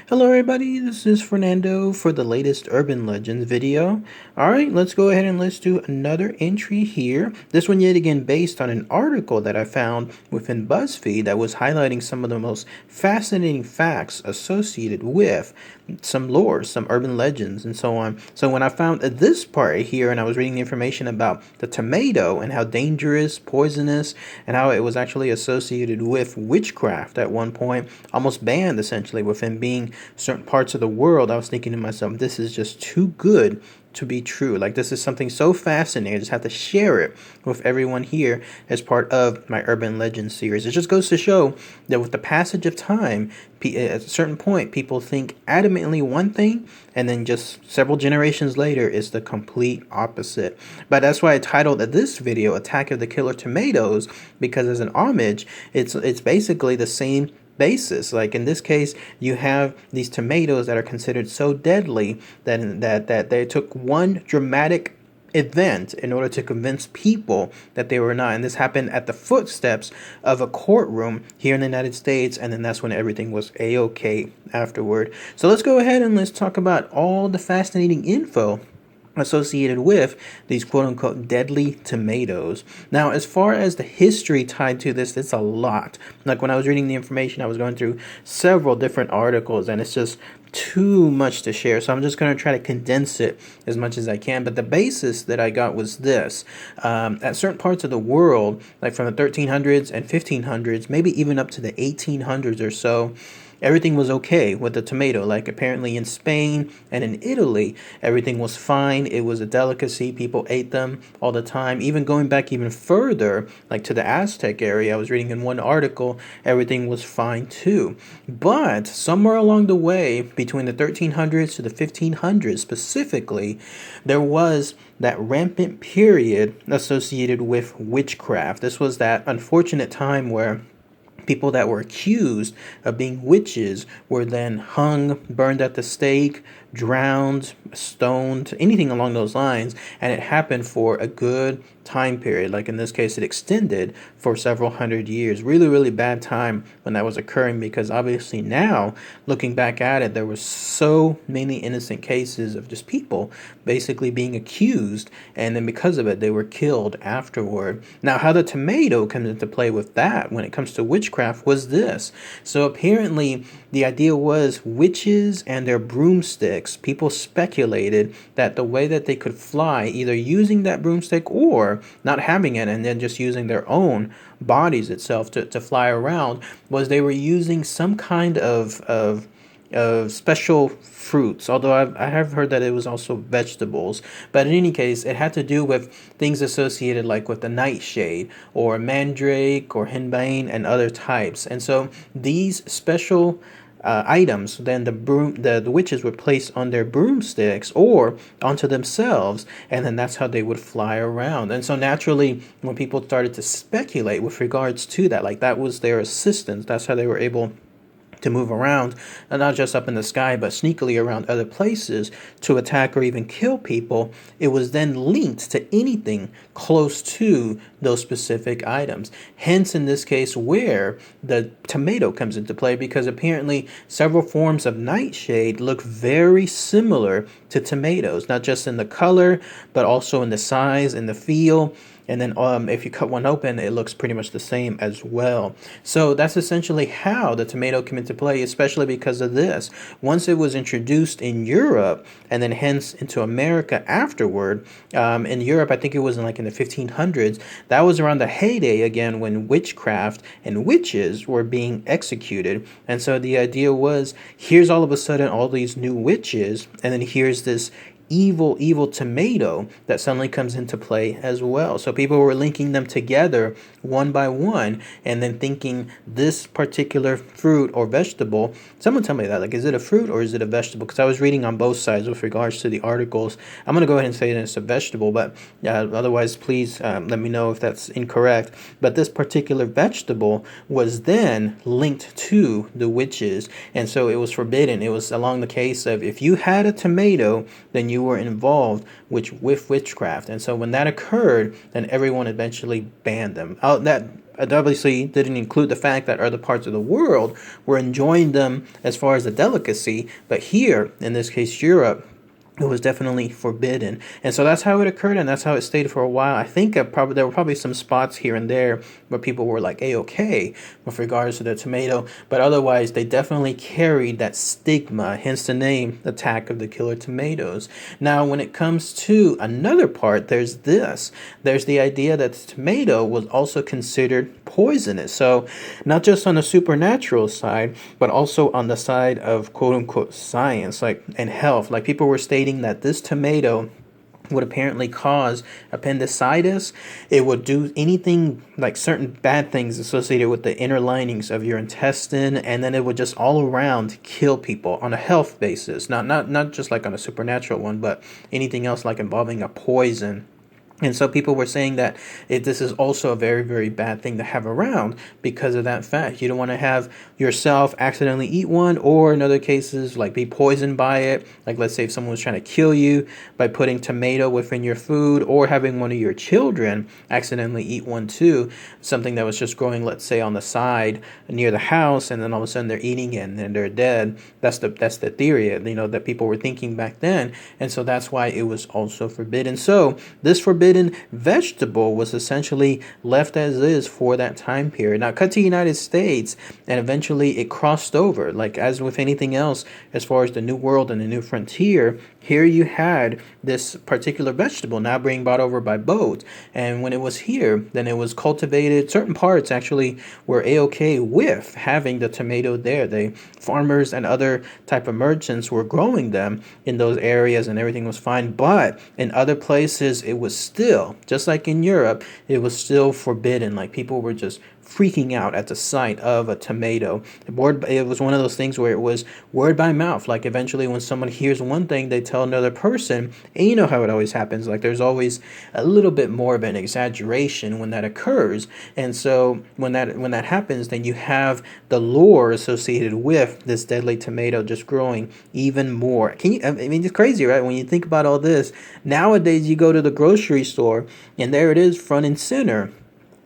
Hello everybody, this is Fernando for the latest Urban Legends video. Alright, let's go ahead and let's do another entry here. This one yet again based on an article that I found within BuzzFeed that was highlighting some of the most fascinating facts associated with some lore, some urban legends, and so on. So when I found this part here and I was reading the information about the tomato and how dangerous, poisonous, and how it was actually associated with witchcraft at one point, almost banned essentially within being certain parts of the world, I was thinking to myself, this is just too good to be true. Like, this is something so fascinating. I just have to share it with everyone here as part of my Urban Legends series. It just goes to show that with the passage of time, at a certain point, people think adamantly one thing, and then just several generations later, it's the complete opposite. But that's why I titled this video Attack of the Killer Tomatoes, because as an homage, it's basically the same basis. Like in this case, you have these tomatoes that are considered so deadly that they took one dramatic event in order to convince people that they were not. And this happened at the footsteps of a courtroom here in the United States, and then that's when everything was a-okay afterward. So let's go ahead and let's talk about all the fascinating info associated with these quote-unquote deadly tomatoes. Now, as far as the history tied to this, it's a lot. Like when I was reading the information, I was going through several different articles, and it's just too much to share, so I'm just going to try to condense it as much as I can. But the basis that I got was this. At certain parts of the world, like from the 1300s and 1500s, maybe even up to the 1800s or so, everything was okay with the tomato. Like apparently in Spain and in Italy, everything was fine. It was a delicacy. People ate them all the time. Even going back even further, like to the Aztec area, I was reading in one article, everything was fine too. But somewhere along the way, between the 1300s to the 1500s specifically, there was that rampant period associated with witchcraft. This was that unfortunate time where people that were accused of being witches were then hung, burned at the stake, drowned, stoned, anything along those lines. And it happened for a good time period. Like in this case, it extended for several hundred years. Really, really bad time when that was occurring, because obviously now, looking back at it, there were so many innocent cases of just people basically being accused, and then because of it, they were killed afterward. Now, how the tomato comes into play with that when it comes to witchcraft was this. So apparently, the idea was witches and their broomsticks. People speculated that the way that they could fly, either using that broomstick or not having it and then just using their own bodies itself to fly around, was they were using some kind of special fruits, although I have heard that it was also vegetables. But in any case, it had to do with things associated like with the nightshade or mandrake or henbane and other types. And so these special items, then the witches would place on their broomsticks or onto themselves, and then that's how they would fly around. And so naturally, when people started to speculate with regards to that, like that was their assistance, that's how they were able to move around, and not just up in the sky, but sneakily around other places to attack or even kill people, it was then linked to anything close to those specific items. Hence, in this case, where the tomato comes into play, because apparently several forms of nightshade look very similar to tomatoes, not just in the color, but also in the size and the feel. And then if you cut one open, it looks pretty much the same as well. So that's essentially how the tomato came into play, especially because of this. Once it was introduced in Europe and then hence into America afterward, in Europe, I think it was in the 1500s, that was around the heyday again when witchcraft and witches were being executed. And so the idea was, here's all of a sudden all these new witches, and then here's this evil tomato that suddenly comes into play as well. So people were linking them together one by one and then thinking this particular fruit or vegetable, someone tell me that, like, is it a fruit or is it a vegetable? Because I was reading on both sides with regards to the articles. I'm going to go ahead and say that it's a vegetable, but otherwise please let me know if that's incorrect. But this particular vegetable was then linked to the witches, and so it was forbidden. It was along the case of, if you had a tomato, then you were involved with witchcraft. And so when that occurred, then everyone eventually banned them. it obviously didn't include the fact that other parts of the world were enjoying them as far as a delicacy, but here, in this case, Europe, it was definitely forbidden. And so that's how it occurred, and that's how it stayed for a while. I think there were probably some spots here and there where people were like A-okay with regards to the tomato, but otherwise they definitely carried that stigma, hence the name Attack of the Killer Tomatoes. Now when it comes to another part, there's the idea that the tomato was also considered poisonous. So not just on the supernatural side, but also on the side of quote unquote science, like, and health. Like, people were stating that this tomato would apparently cause appendicitis. It would do anything, like certain bad things associated with the inner linings of your intestine, and then it would just all around kill people on a health basis. Not just like on a supernatural one, but anything else like involving a poison. And so people were saying that this is also a very, very bad thing to have around because of that fact. You don't want to have yourself accidentally eat one, or in other cases, like, be poisoned by it. Like, let's say if someone was trying to kill you by putting tomato within your food, or having one of your children accidentally eat one too, something that was just growing, let's say, on the side near the house, and then all of a sudden they're eating it and then they're dead. That's the theory, that people were thinking back then. And so that's why it was also forbidden. So this forbidden vegetable was essentially left as is for that time period. Now, cut to the United States, and eventually it crossed over. Like, as with anything else, as far as the New World and the New Frontier, here you had this particular vegetable now being brought over by boat. And when it was here, then it was cultivated. Certain parts actually were A-okay with having the tomato there. The farmers and other type of merchants were growing them in those areas, and everything was fine. But in other places, it was still, just like in Europe, it was still forbidden. Like, people were just freaking out at the sight of a tomato. It was one of those things where it was word by mouth. Like, eventually when someone hears one thing, they tell another person, and you know how it always happens. Like, there's always a little bit more of an exaggeration when that occurs. And so when that happens, then you have the lore associated with this deadly tomato just growing even more. I mean, it's crazy, right? When you think about all this, nowadays you go to the grocery store and there it is, front and center,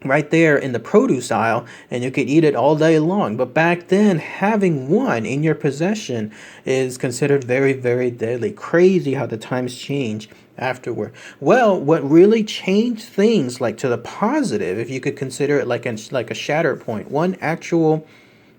right there in the produce aisle, and you could eat it all day long. But back then, having one in your possession is considered very, very deadly. Crazy how the times change afterward. Well, what really changed things, like, to the positive, if you could consider it like a shatter point, one actual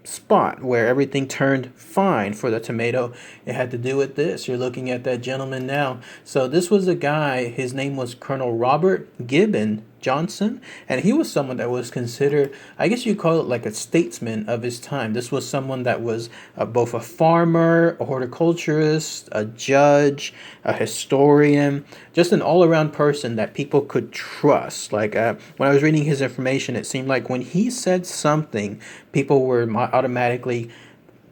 spot where everything turned fine for the tomato, it had to do with this. You're looking at that gentleman now. So this was a guy, his name was Colonel Robert Gibbon Johnson, and he was someone that was considered, I guess you call it like a statesman of his time. This was someone that was both a farmer, a horticulturist, a judge, a historian, just an all-around person that people could trust. Like, when I was reading his information, it seemed like when he said something, people were automatically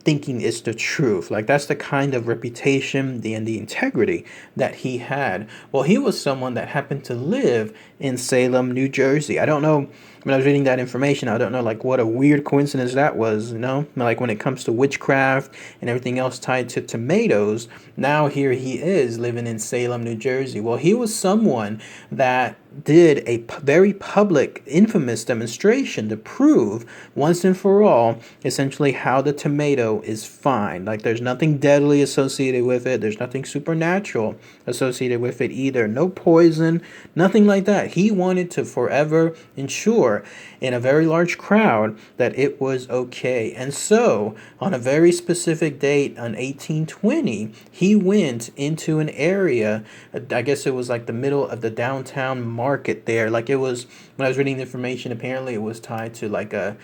thinking it's the truth. Like, that's the kind of reputation and the integrity that he had. Well, he was someone that happened to live in Salem, New Jersey. I don't know, when I was reading that information, I don't know, like, what a weird coincidence that was, like, when it comes to witchcraft and everything else tied to tomatoes. Now here he is living in Salem, New Jersey. Well, he was someone that did a very public, infamous demonstration to prove once and for all, essentially, how the tomato is fine. Like, there's nothing deadly associated with it. There's nothing supernatural associated with it either. No poison, nothing like that. He wanted to forever ensure in a very large crowd that it was okay. And so, on a very specific date, on 1820, he went into an area, I guess it was like the middle of the downtown market there. Like, it was, when I was reading the information, apparently it was tied to like I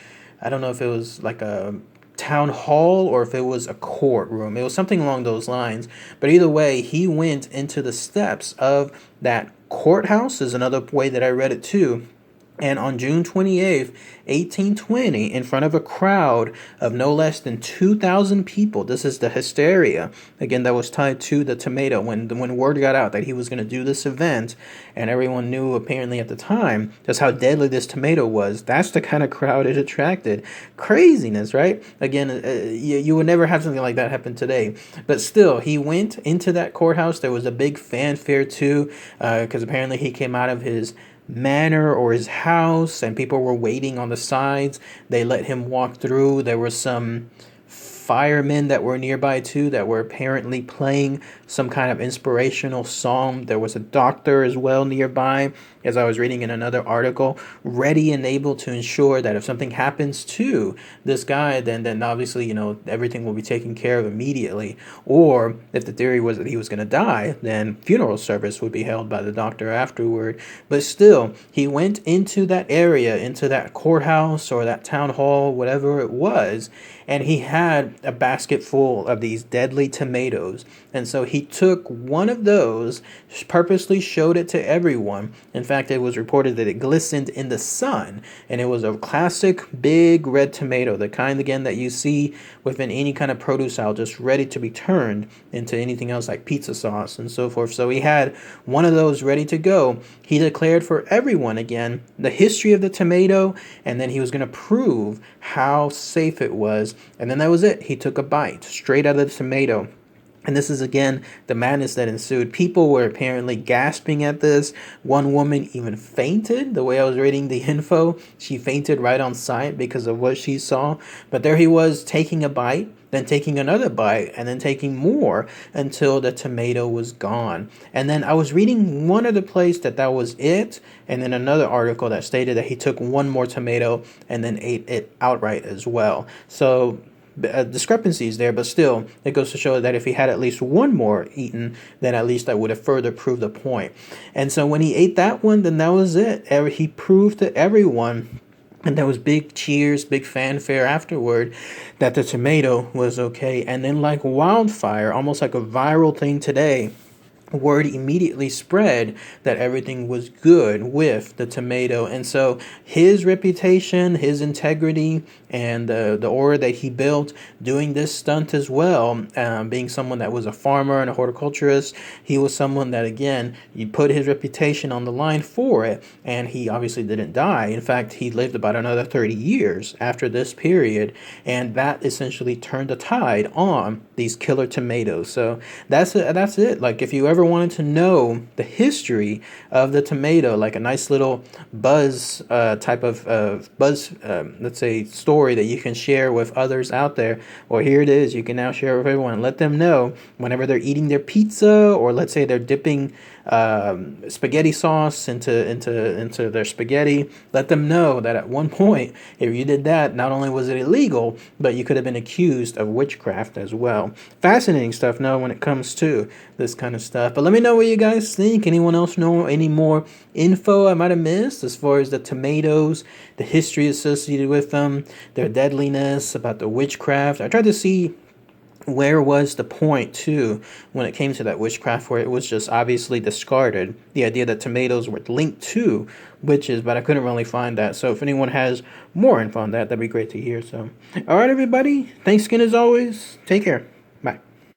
don't know if it was like a town hall or if it was a courtroom. It was something along those lines. But either way, he went into the steps of that courthouse, is another way that I read it too. And on June 28th, 1820, in front of a crowd of no less than 2,000 people, this is the hysteria, again, that was tied to the tomato. When word got out that he was going to do this event, and everyone knew apparently at the time just how deadly this tomato was, that's the kind of crowd it attracted. Craziness, right? Again, you would never have something like that happen today. But still, he went into that courthouse. There was a big fanfare too, because apparently he came out of his manor or his house, and people were waiting on the sides. They let him walk through. There were some firemen that were nearby too that were apparently playing some kind of inspirational song. There was a doctor as well nearby, as I was reading in another article, ready and able to ensure that if something happens to this guy, then obviously, everything will be taken care of immediately. Or if the theory was that he was going to die, then funeral service would be held by the doctor afterward. But still, he went into that area, into that courthouse or that town hall, whatever it was, and he had a basket full of these deadly tomatoes. And so he took one of those, purposely showed it to everyone. In fact, it was reported that it glistened in the sun, and it was a classic big red tomato, the kind again that you see within any kind of produce aisle, just ready to be turned into anything else like pizza sauce and so forth. So he had one of those ready to go. He declared for everyone again the history of the tomato, and then he was going to prove how safe it was. And then that was it. He took a bite straight out of the tomato. And this is, again, the madness that ensued. People were apparently gasping at this. One woman even fainted. The way I was reading the info, she fainted right on sight because of what she saw. But there he was, taking a bite, then taking another bite, and then taking more until the tomato was gone. And then I was reading one other place that was it, and then another article that stated that he took one more tomato and then ate it outright as well. So discrepancies there, but still, it goes to show that if he had at least one more eaten, then at least that would have further proved the point. And so when he ate that one, then that was it. He proved to everyone, and there was big cheers, big fanfare afterward, that the tomato was okay. And then like wildfire, almost like a viral thing today, word immediately spread that everything was good with the tomato. And so his reputation, his integrity, and the aura that he built doing this stunt as well, being someone that was a farmer and a horticulturist, he was someone that, again, you put his reputation on the line for it, and he obviously didn't die. In fact, he lived about another 30 years after this period, and that essentially turned the tide on these killer tomatoes. So that's it. Like, if you ever wanted to know the history of the tomato, like a nice little buzz type of let's say, story that you can share with others out there, well, here it is. You can now share with everyone. Let them know whenever they're eating their pizza, or let's say they're dipping spaghetti sauce into their spaghetti. Let them know that at one point, if you did that, not only was it illegal, but you could have been accused of witchcraft as well. Fascinating stuff now when it comes to this kind of stuff. But let me know what you guys think. Anyone else know any more info I might have missed as far as the tomatoes, the history associated with them, their deadliness, about the witchcraft? I tried to see where was the point too when it came to that witchcraft, where it was just obviously discarded, the idea that tomatoes were linked to witches, but I couldn't really find that. So if anyone has more info on that, that'd be great to hear. So all right, everybody, thanks again as always. Take care.